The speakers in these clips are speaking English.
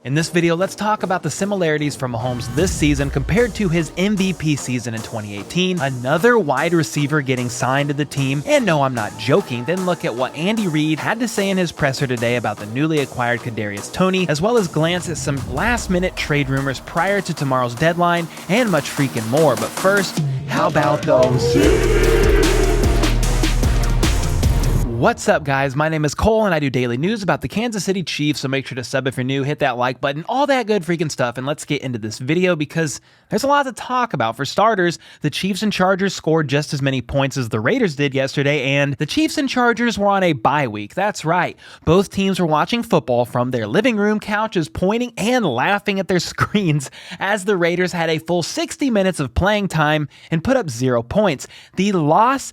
In this video, let's talk about the similarities from Mahomes this season compared to his MVP season in 2018, another wide receiver getting signed to the team, and no, I'm not joking, then look at what Andy Reid had to say in his presser today about the newly acquired Kadarius Toney, as well as glance at some last-minute trade rumors prior to tomorrow's deadline, and much freaking more. But first, how about those? What's up, guys? My name is Cole and I do daily news about the Kansas City Chiefs, so make sure to sub if you're new, hit that like button, all that good freaking stuff, and let's get into this video because there's a lot to talk about. For starters, the Chiefs and Chargers scored just as many points as the Raiders did yesterday, and the Chiefs and Chargers were on a bye week. That's right. Both teams were watching football from their living room couches, pointing and laughing at their screens as the Raiders had a full 60 minutes of playing time and put up 0 points. The LOSS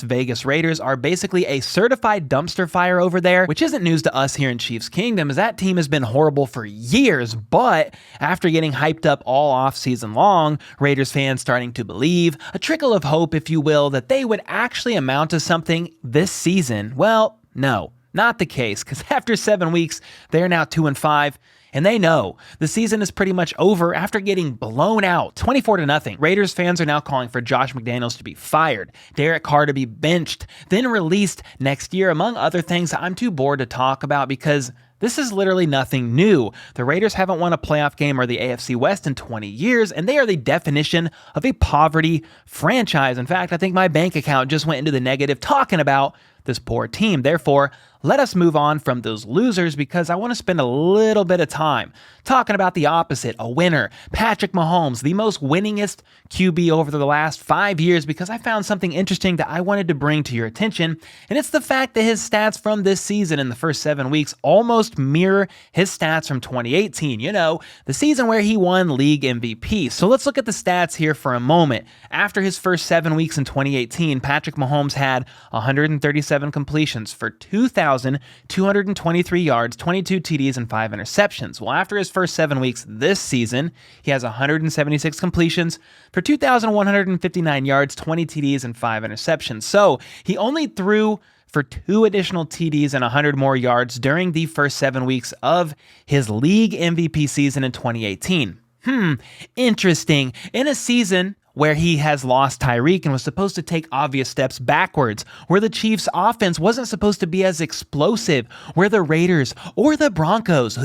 Vegas Raiders are basically a certified dumpster fire over there, which isn't news to us here in Chiefs Kingdom, as that team has been horrible for years. But after getting hyped up all offseason long, Raiders fans starting to believe, a trickle of hope, if you will, that they would actually amount to something this season. Well, no, not the case, because after 7 weeks, they're now 2-5. And they know the season is pretty much over after getting blown out 24-0. Raiders fans are now calling for Josh McDaniels to be fired, Derek Carr to be benched, then released next year, among other things I'm too bored to talk about because this is literally nothing new. The Raiders haven't won a playoff game or the AFC West in 20 years, and they are the definition of a poverty franchise. In fact, I think my bank account just went into the negative talking about this poor team. Therefore, let us move on from those losers because I want to spend a little bit of time talking about the opposite, a winner, Patrick Mahomes, the most winningest QB over the last 5 years, because I found something interesting that I wanted to bring to your attention, and it's the fact that his stats from this season in the first 7 weeks almost mirror his stats from 2018, the season where he won league MVP. So let's look at the stats here for a moment. After his first 7 weeks in 2018, Patrick Mahomes had 137 completions for 2,223 yards, 22 TDs, and 5 interceptions. Well, after his first 7 weeks this season, he has 176 completions for 2,159 yards, 20 TDs, and 5 interceptions. So he only threw for 2 additional TDs and 100 more yards during the first 7 weeks of his league MVP season in 2018. Interesting. In a season where he has lost Tyreek and was supposed to take obvious steps backwards, where the Chiefs' offense wasn't supposed to be as explosive, where the Raiders or the Broncos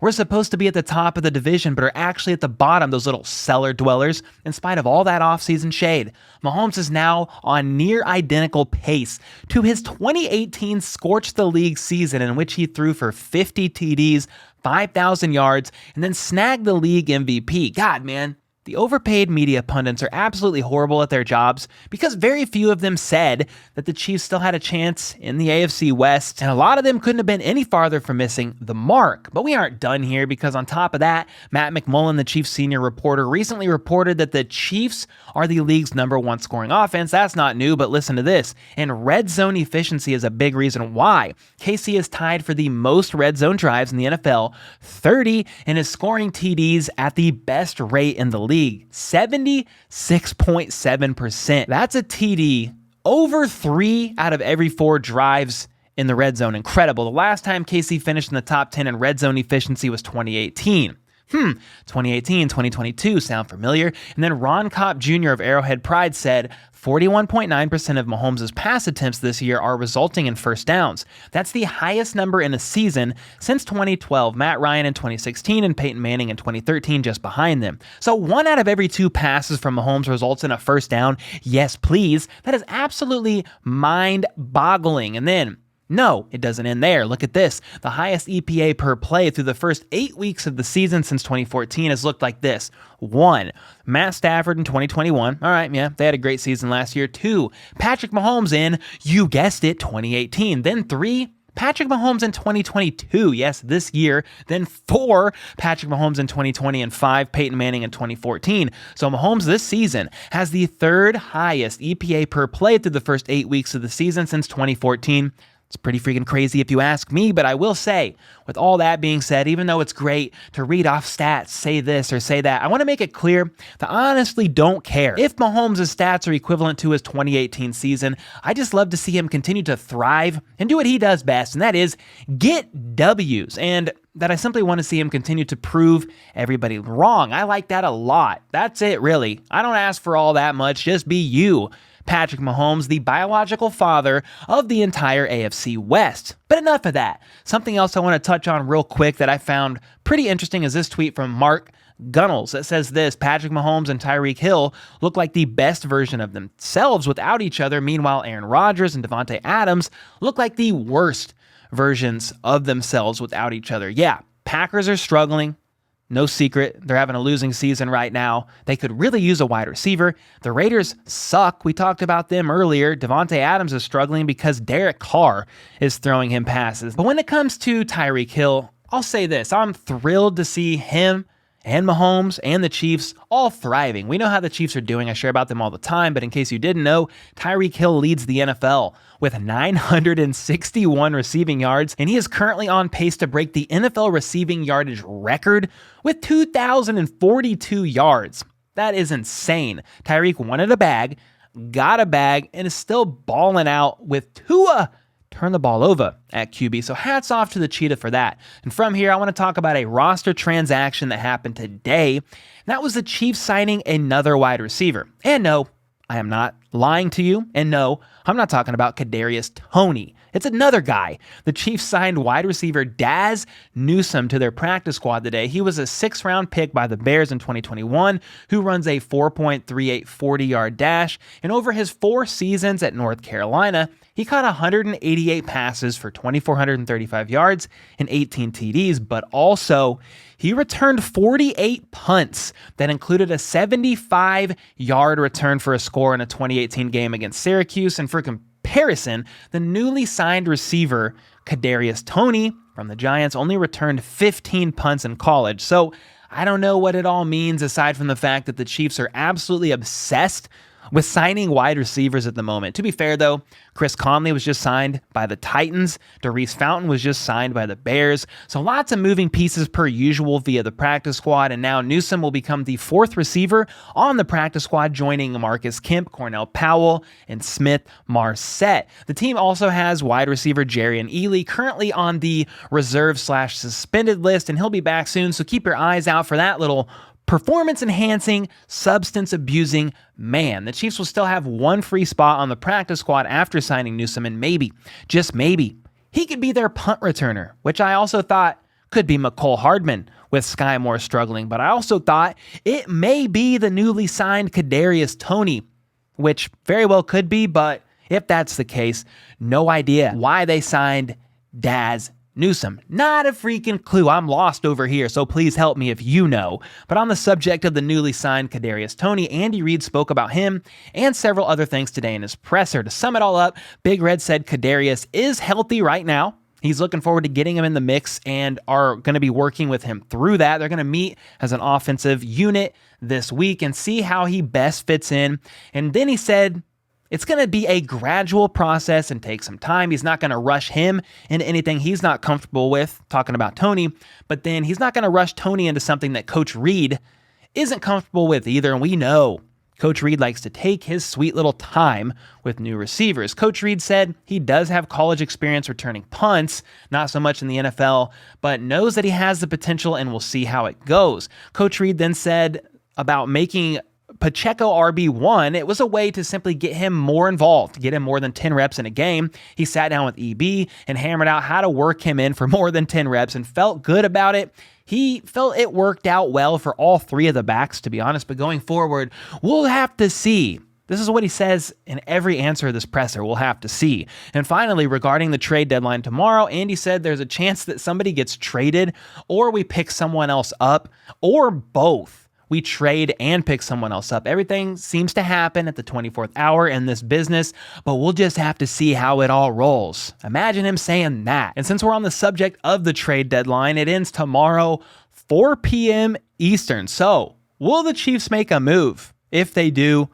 were supposed to be at the top of the division but are actually at the bottom, those little cellar dwellers, in spite of all that offseason shade. Mahomes is now on near identical pace to his 2018 scorched the league season in which he threw for 50 TDs, 5,000 yards, and then snagged the league MVP. God, man. The overpaid media pundits are absolutely horrible at their jobs because very few of them said that the Chiefs still had a chance in the AFC West, and a lot of them couldn't have been any farther from missing the mark. But we aren't done here because on top of that, Matt McMullen, the Chiefs senior reporter, recently reported that the Chiefs are the league's #1 scoring offense. That's not new, but listen to this. And red zone efficiency is a big reason why. KC is tied for the most red zone drives in the NFL, 30, and is scoring TDs at the best rate in the league. 76.7%. That's a TD over 3 out of every 4 drives in the red zone. Incredible. The last time KC finished in the top 10 in red zone efficiency was 2018. 2018, 2022 sound familiar? And then Ron Kopp Jr. of Arrowhead Pride said 41.9% of Mahomes' pass attempts this year are resulting in first downs. That's the highest number in a season since 2012, Matt Ryan in 2016 and Peyton Manning in 2013 just behind them. So 1 out of every 2 passes from Mahomes results in a first down. Yes, please. That is absolutely mind-boggling. And then no, it doesn't end there. Look at this. The highest EPA per play through the first 8 weeks of the season since 2014 has looked like this. 1, Matt Stafford in 2021. All right, yeah, they had a great season last year. 2, Patrick Mahomes in, you guessed it, 2018. Then 3, Patrick Mahomes in 2022, yes, this year. Then 4, Patrick Mahomes in 2020, and 5, Peyton Manning in 2014. So Mahomes this season has the 3rd highest EPA per play through the first 8 weeks of the season since 2014. It's pretty freaking crazy if you ask me, but I will say, with all that being said, even though it's great to read off stats, say this or say that, I want to make it clear that I honestly don't care if Mahomes' stats are equivalent to his 2018 season. I just love to see him continue to thrive and do what he does best, and that is get W's. And that I simply want to see him continue to prove everybody wrong. I like that a lot. That's it, really. I don't ask for all that much. Just be you, Patrick Mahomes, the biological father of the entire AFC West. But enough of that. Something else I want to touch on real quick that I found pretty interesting is this tweet from Mark Gunnels that says this: Patrick Mahomes and Tyreek Hill look like the best version of themselves without each other. Meanwhile, Aaron Rodgers and Davante Adams look like the worst versions of themselves without each other. Yeah, Packers are struggling. No secret, they're having a losing season right now. They could really use a wide receiver. The Raiders suck. We talked about them earlier. Davante Adams is struggling because Derek Carr is throwing him passes. But when it comes to Tyreek Hill, I'll say this: I'm thrilled to see him and Mahomes and the Chiefs all thriving. We know how the Chiefs are doing. I share about them all the time, but in case you didn't know, Tyreek Hill leads the NFL with 961 receiving yards, and he is currently on pace to break the NFL receiving yardage record with 2,042 yards. That is insane. Tyreek wanted a bag, got a bag, and is still balling out with Tua turn the ball over at QB. So hats off to the Cheetah for that. And from here, I want to talk about a roster transaction that happened today. And that was the Chiefs signing another wide receiver. And no, I am not lying to you. And no, I'm not talking about Kadarius Toney. It's another guy. The Chiefs signed wide receiver Dazz Newsome to their practice squad today. He was a 6th-round pick by the Bears in 2021 who runs a 4.38 40-yard dash. And over his 4 seasons at North Carolina, he caught 188 passes for 2,435 yards and 18 TDs, but also he returned 48 punts that included a 75-yard return for a score in a 2018 game against Syracuse. And for comparison, the newly signed receiver Kadarius Toney from the Giants only returned 15 punts in college. So I don't know what it all means aside from the fact that the Chiefs are absolutely obsessed with signing wide receivers at the moment. To be fair, though, Chris Conley was just signed by the Titans. DeRuse Fountain was just signed by the Bears. So lots of moving pieces per usual via the practice squad. And now Newsome will become the 4th receiver on the practice squad, joining Marcus Kemp, Cornell Powell, and Smith Marset. The team also has wide receiver Jerrion Ealy currently on the reserve/suspended list, and he'll be back soon. So keep your eyes out for that little performance-enhancing, substance-abusing man. The Chiefs will still have one free spot on the practice squad after signing Newsome, and maybe, just maybe, he could be their punt returner, which I also thought could be McCole Hardman with Sky Moore struggling. But I also thought it may be the newly signed Kadarius Toney, which very well could be, but if that's the case, no idea why they signed Dazz Newsome. Not a freaking clue. I'm lost over here, so please help me if you know. But on the subject of the newly signed Kadarius Toney, Andy Reid spoke about him and several other things today in his presser. To sum it all up, Big Red said Kadarius is healthy right now. He's looking forward to getting him in the mix and are going to be working with him through that. They're going to meet as an offensive unit this week and see how he best fits in. And then he said it's going to be a gradual process and take some time. He's not going to rush him into anything he's not comfortable with, talking about Toney, but then he's not going to rush Toney into something that Coach Reid isn't comfortable with either. And we know Coach Reid likes to take his sweet little time with new receivers. Coach Reid said he does have college experience returning punts, not so much in the NFL, but knows that he has the potential and we'll see how it goes. Coach Reid then said about making Pacheco RB1, it was a way to simply get him more involved, get him more than 10 reps in a game. He sat down with EB and hammered out how to work him in for more than 10 reps and felt good about it. He felt it worked out well for all 3 of the backs, to be honest, but going forward, we'll have to see. This is what he says in every answer of this presser. We'll have to see. And finally, regarding the trade deadline tomorrow, Andy said there's a chance that somebody gets traded or we pick someone else up or both. We trade and pick someone else up. Everything seems to happen at the 24th hour in this business, but we'll just have to see how it all rolls. Imagine him saying that. And since we're on the subject of the trade deadline, it ends tomorrow, 4 p.m. Eastern. So will the Chiefs make a move? If they do,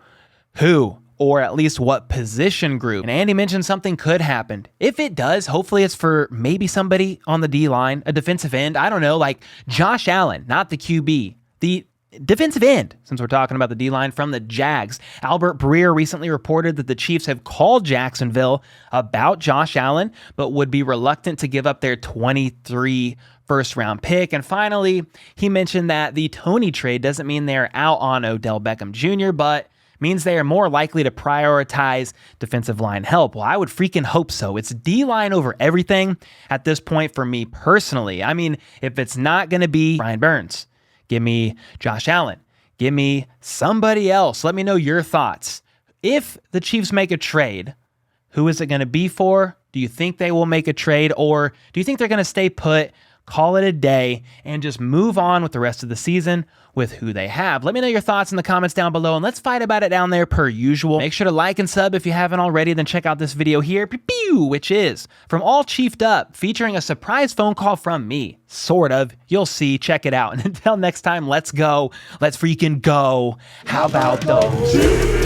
who? Or at least what position group? And Andy mentioned something could happen. If it does, hopefully it's for maybe somebody on the D-line, a defensive end. I don't know, like Josh Allen, not the QB. The defensive end, since we're talking about the D-line, from the Jags. Albert Breer recently reported that the Chiefs have called Jacksonville about Josh Allen, but would be reluctant to give up their 23 first-round pick. And finally, he mentioned that the Toney trade doesn't mean they're out on Odell Beckham Jr., but means they are more likely to prioritize defensive line help. Well, I would freaking hope so. It's D-line over everything at this point for me personally. I mean, if it's not going to be Brian Burns, give me Josh Allen. Give me somebody else. Let me know your thoughts. If the Chiefs make a trade, who is it going to be for? Do you think they will make a trade, or do you think they're going to stay put, call it a day, and just move on with the rest of the season with who they have? Let me know your thoughts in the comments down below, and let's fight about it down there per usual. Make sure to like and sub if you haven't already, then check out this video here, which is from All Chiefed Up, featuring a surprise phone call from me. Sort of. You'll see. Check it out. And until next time, let's go. Let's freaking go. How about those?